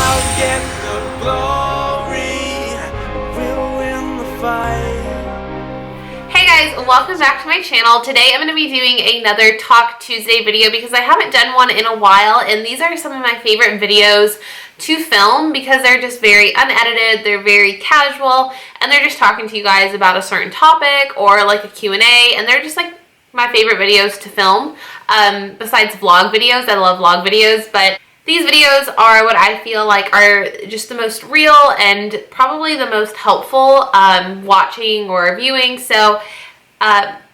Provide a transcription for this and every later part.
I'll get the glory. We'll win the fight. Hey guys, welcome back to my channel. Today I'm going to be doing another Talk Tuesday video because I haven't done one in a while, and these are some of my favorite videos to film because they're just very unedited, they're very casual, and they're just talking to you guys about a certain topic or like a Q&A, and they're just like my favorite videos to film. Besides vlog videos, I love vlog videos, but these videos are what I feel like are just the most real and probably the most helpful watching or viewing. So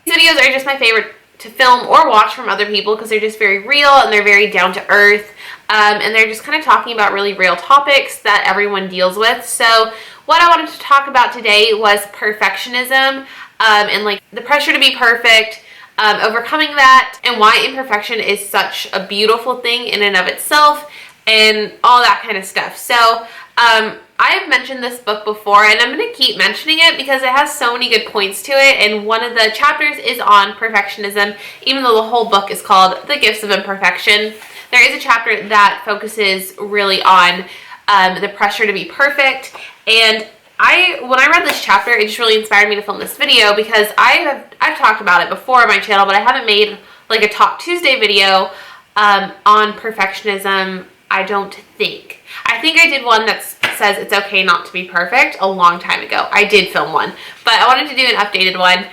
these videos are just my favorite to film or watch from other people because they're just very real and they're very down to earth. And they're just kind of talking about really real topics that everyone deals with. So what I wanted to talk about today was perfectionism and like the pressure to be perfect. Overcoming that, and why imperfection is such a beautiful thing in and of itself, and all that kind of stuff. So I have mentioned this book before, and I'm going to keep mentioning it because it has so many good points to it, and one of the chapters is on perfectionism, even though the whole book is called The Gifts of Imperfection. There is a chapter that focuses really on the pressure to be perfect, and when I read this chapter, it just really inspired me to film this video because I've talked about it before on my channel, but I haven't made like a Talk Tuesday video on perfectionism, I don't think. I think I did one that says it's okay not to be perfect a long time ago. I did film one, but I wanted to do an updated one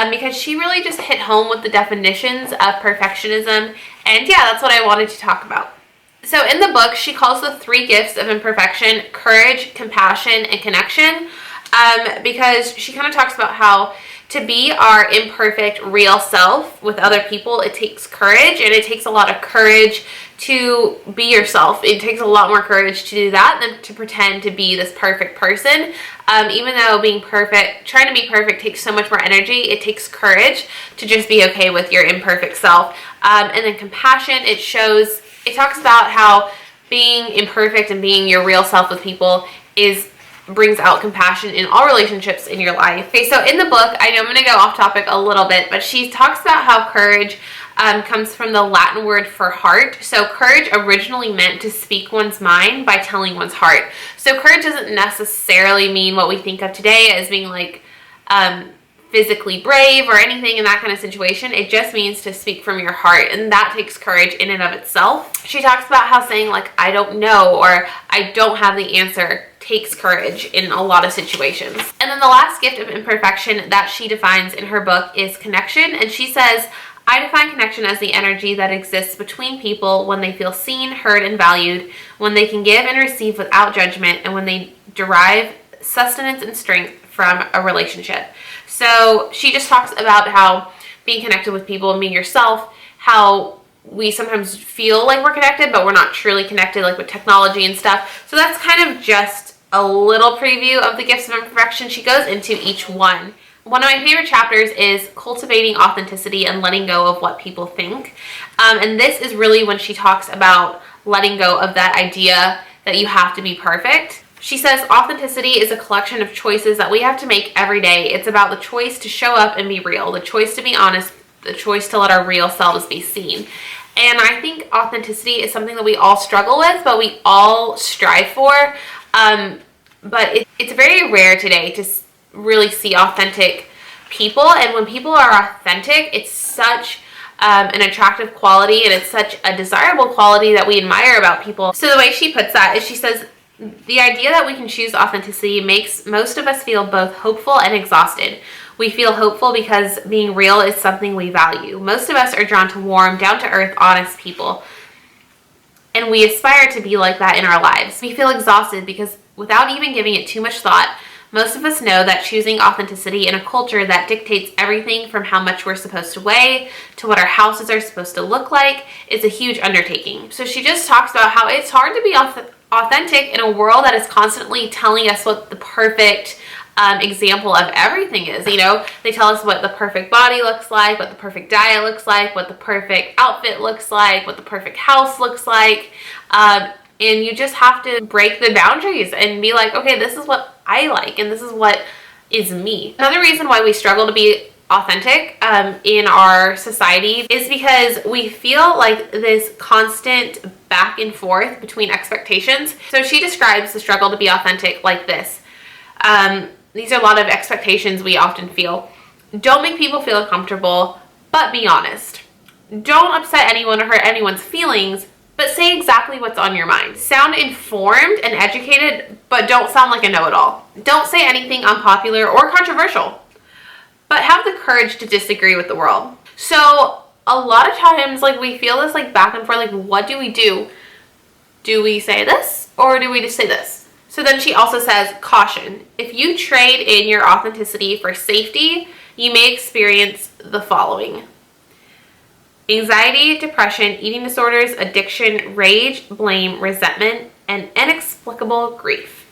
because she really just hit home with the definitions of perfectionism, and yeah, that's what I wanted to talk about. So in the book, she calls the 3 gifts of imperfection courage, compassion, and connection, because she kind of talks about how to be our imperfect, real self with other people, it takes courage, and it takes a lot of courage to be yourself. It takes a lot more courage to do that than to pretend to be this perfect person. Even though trying to be perfect takes so much more energy, it takes courage to just be okay with your imperfect self. And then compassion, it talks about how being imperfect and being your real self with people brings out compassion in all relationships in your life. Okay, so in the book, I know I'm going to go off topic a little bit, but she talks about how courage comes from the Latin word for heart. So courage originally meant to speak one's mind by telling one's heart. So courage doesn't necessarily mean what we think of today as being like physically brave or anything in that kind of situation. It just means to speak from your heart, and that takes courage in and of itself. She talks about how saying like I don't know or I don't have the answer takes courage in a lot of situations. And then the last gift of imperfection that she defines in her book is connection, and she says, I define connection as the energy that exists between people when they feel seen, heard, and valued, when they can give and receive without judgment, and when they derive sustenance and strength from a relationship. So she just talks about how being connected with people and being yourself, how we sometimes feel like we're connected, but we're not truly connected, like with technology and stuff. So that's kind of just a little preview of the gifts of imperfection. She goes into each one. One of my favorite chapters is cultivating authenticity and letting go of what people think. And this is really when she talks about letting go of that idea that you have to be perfect. She says authenticity is a collection of choices that we have to make every day. It's about the choice to show up and be real, the choice to be honest, the choice to let our real selves be seen. And I think authenticity is something that we all struggle with, but we all strive for. But it's very rare today to really see authentic people. And when people are authentic, it's such an attractive quality, and it's such a desirable quality that we admire about people. So the way she puts that is she says, the idea that we can choose authenticity makes most of us feel both hopeful and exhausted. We feel hopeful because being real is something we value. Most of us are drawn to warm, down-to-earth, honest people, and we aspire to be like that in our lives. We feel exhausted because without even giving it too much thought, most of us know that choosing authenticity in a culture that dictates everything from how much we're supposed to weigh to what our houses are supposed to look like is a huge undertaking. So she just talks about how it's hard to be authentic in a world that is constantly telling us what the perfect example of everything is. You know, they tell us what the perfect body looks like, what the perfect diet looks like, what the perfect outfit looks like, what the perfect house looks like. And you just have to break the boundaries and be like, okay, this is what I like and this is what is me. Another reason why we struggle to be authentic in our society is because we feel like this constant back and forth between expectations. So she describes the struggle to be authentic like this. These are a lot of expectations we often feel. Don't make people feel uncomfortable, but be honest. Don't upset anyone or hurt anyone's feelings, but say exactly what's on your mind. Sound informed and educated, but don't sound like a know-it-all. Don't say anything unpopular or controversial, but have the courage to disagree with the world. So a lot of times, like, we feel this like back and forth, like, what do we do? Do we say this or do we just say this? So then she also says, caution. If you trade in your authenticity for safety, you may experience the following: anxiety, depression, eating disorders, addiction, rage, blame, resentment, and inexplicable grief.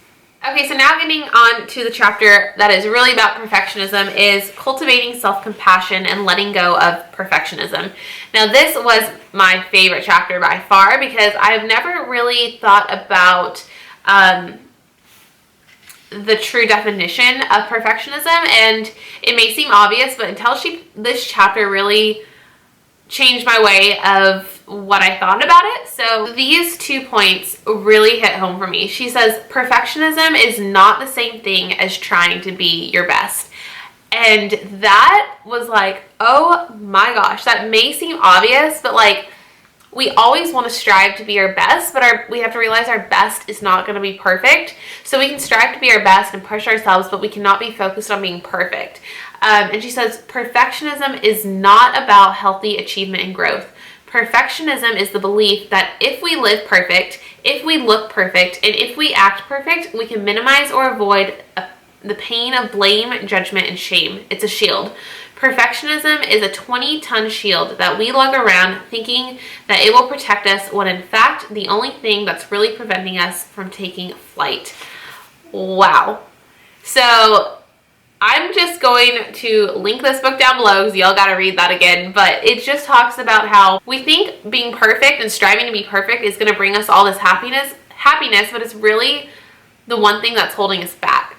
Okay, so now getting on to the chapter that is really about perfectionism is cultivating self-compassion and letting go of perfectionism. Now, this was my favorite chapter by far because I've never really thought about the true definition of perfectionism, and it may seem obvious, but until this chapter really changed my way of what I thought about it. So these 2 points really hit home for me. She says, perfectionism is not the same thing as trying to be your best. And that was like, oh my gosh, that may seem obvious, but like, we always want to strive to be our best, but we have to realize our best is not going to be perfect. So we can strive to be our best and push ourselves, but we cannot be focused on being perfect. And she says, perfectionism is not about healthy achievement and growth. Perfectionism is the belief that if we live perfect, if we look perfect, and if we act perfect, we can minimize or avoid the pain of blame, judgment, and shame. It's a shield. Perfectionism is a 20-ton shield that we lug around thinking that it will protect us when in fact the only thing that's really preventing us from taking flight. Wow. So I'm just going to link this book down below because y'all gotta read that again, but it just talks about how we think being perfect and striving to be perfect is gonna bring us all this happiness, but it's really the one thing that's holding us back.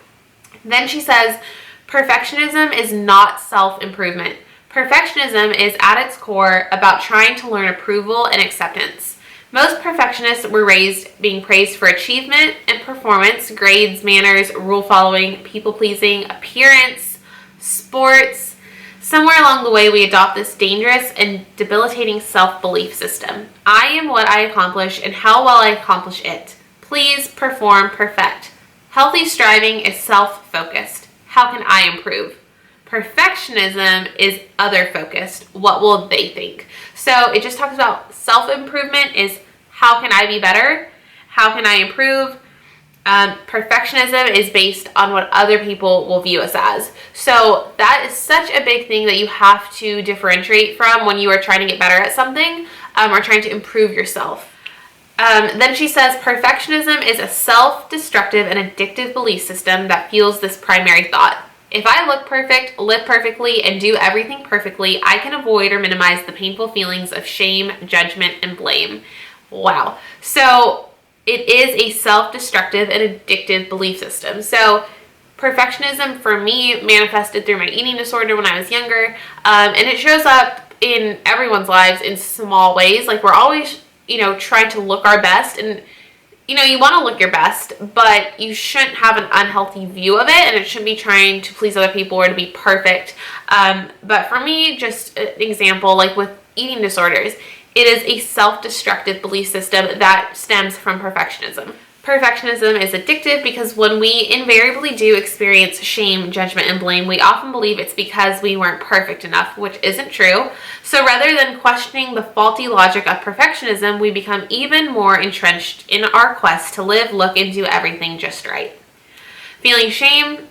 Then she says, perfectionism is not self-improvement. Perfectionism is at its core about trying to learn approval and acceptance. Most perfectionists were raised being praised for achievement and performance, grades, manners, rule following, people pleasing, appearance, sports. Somewhere along the way, we adopt this dangerous and debilitating self-belief system. I am what I accomplish and how well I accomplish it. Please perform perfect. Healthy striving is self-focused. How can I improve? Perfectionism is other-focused. What will they think? So it just talks about self-improvement is how can I be better? How can I improve? Perfectionism is based on what other people will view us as. So that is such a big thing that you have to differentiate from when you are trying to get better at something or trying to improve yourself. Then she says, perfectionism is a self-destructive and addictive belief system that fuels this primary thought. If I look perfect, live perfectly, and do everything perfectly, I can avoid or minimize the painful feelings of shame, judgment, and blame. Wow. So it is a self-destructive and addictive belief system. So perfectionism for me manifested through my eating disorder when I was younger, and it shows up in everyone's lives in small ways. Like, we're always trying to look our best, and you want to look your best, but you shouldn't have an unhealthy view of it, and it shouldn't be trying to please other people or to be perfect. But for me, just an example, like with eating disorders, it is a self-destructive belief system that stems from perfectionism. Perfectionism is addictive because when we invariably do experience shame, judgment, and blame, we often believe it's because we weren't perfect enough, which isn't true. So rather than questioning the faulty logic of perfectionism, we become even more entrenched in our quest to live, look, and do everything just right. Feeling shamed,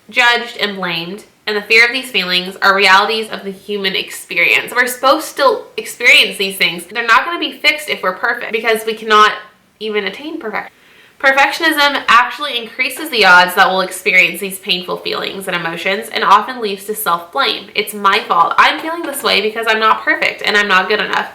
judged, and blamed, and the fear of these feelings are realities of the human experience. We're supposed to experience these things. They're not going to be fixed if we're perfect because we cannot even attain perfection. Perfectionism actually increases the odds that we'll experience these painful feelings and emotions and often leads to self-blame. It's my fault. I'm feeling this way because I'm not perfect and I'm not good enough.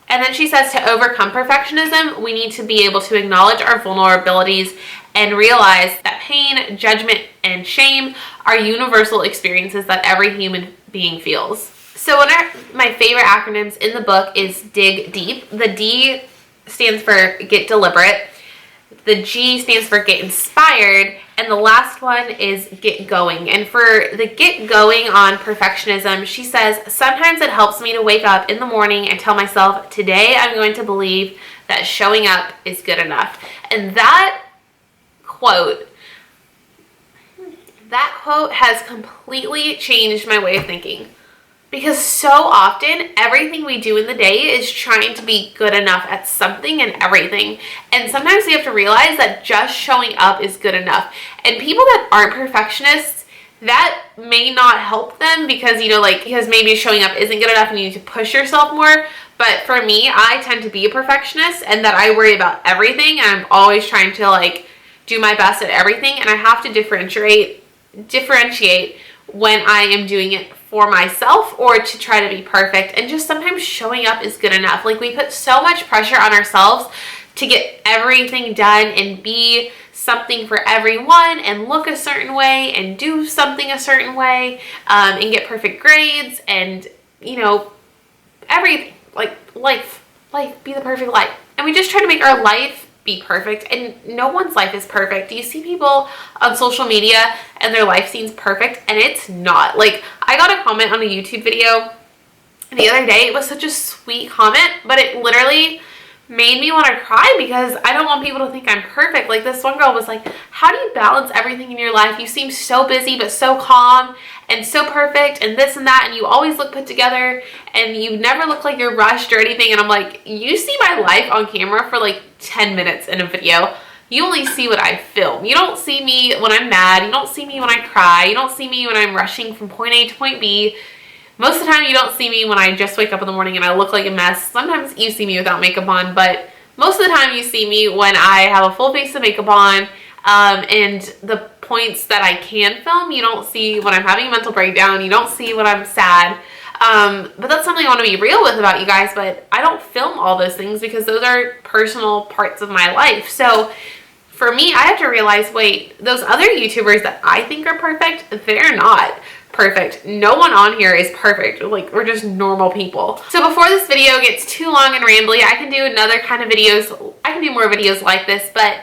And then she says to overcome perfectionism, we need to be able to acknowledge our vulnerabilities and realize that pain, judgment, and shame are universal experiences that every human being feels. So one of my favorite acronyms in the book is dig deep. The D stands for get deliberate. The G stands for get inspired, and the last one is get going. And for the get going on perfectionism, she says, sometimes it helps me to wake up in the morning and tell myself, today I'm going to believe that showing up is good enough. And that quote has completely changed my way of thinking. Because so often, everything we do in the day is trying to be good enough at something and everything. And sometimes we have to realize that just showing up is good enough. And people that aren't perfectionists, that may not help them because, because maybe showing up isn't good enough and you need to push yourself more. But for me, I tend to be a perfectionist and that I worry about everything. And I'm always trying to do my best at everything. And I have to differentiate when I am doing it for myself or to try to be perfect, and just sometimes showing up is good enough. We put so much pressure on ourselves to get everything done and be something for everyone and look a certain way and do something a certain way and get perfect grades and everything, life be the perfect life, and we just try to make our life be perfect, and no one's life is perfect. You see people on social media and their life seems perfect and it's not. I got a comment on a YouTube video the other day. It was such a sweet comment, but it literally made me want to cry because I don't want people to think I'm perfect. This one girl was like, how do you balance everything in your life? You seem so busy but so calm and so perfect and this and that, and you always look put together and you never look like you're rushed or anything. And I'm like, you see my life on camera for 10 minutes in a video. You only see what I film. You don't see me when I'm mad. You don't see me when I cry. You don't see me when I'm rushing from point A to point B. Most of the time, you don't see me when I just wake up in the morning and I look like a mess. Sometimes you see me without makeup on, but most of the time you see me when I have a full face of makeup on, and the points that I can film, you don't see when I'm having a mental breakdown. You don't see when I'm sad. But that's something I want to be real with about you guys, but I don't film all those things because those are personal parts of my life. So for me, I have to realize, wait, those other YouTubers that I think are perfect, they're not perfect. No one on here is perfect. We're just normal people. So before this video gets too long and rambly, I can do another kind of videos. I can do more videos like this, but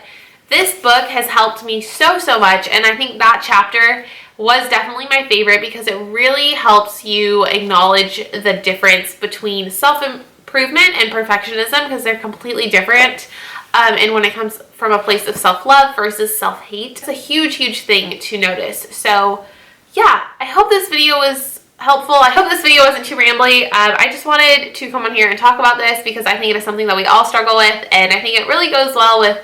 this book has helped me so much, and I think that chapter was definitely my favorite because it really helps you acknowledge the difference between self-improvement and perfectionism, because they're completely different. And when it comes from a place of self-love versus self-hate, it's a huge thing to notice. So yeah, I hope this video was helpful. I hope this video wasn't too rambly. I just wanted to come on here and talk about this because I think it is something that we all struggle with, and I think it really goes well with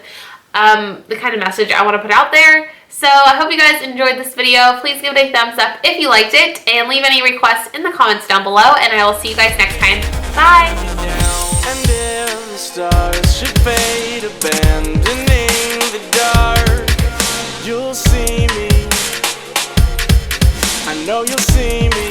the kind of message I want to put out there. So I hope you guys enjoyed this video. Please give it a thumbs up if you liked it, and leave any requests in the comments down below, and I will see you guys next time. Bye! And if the stars should fade, abandoning the dark, you'll see me. I know you'll see me.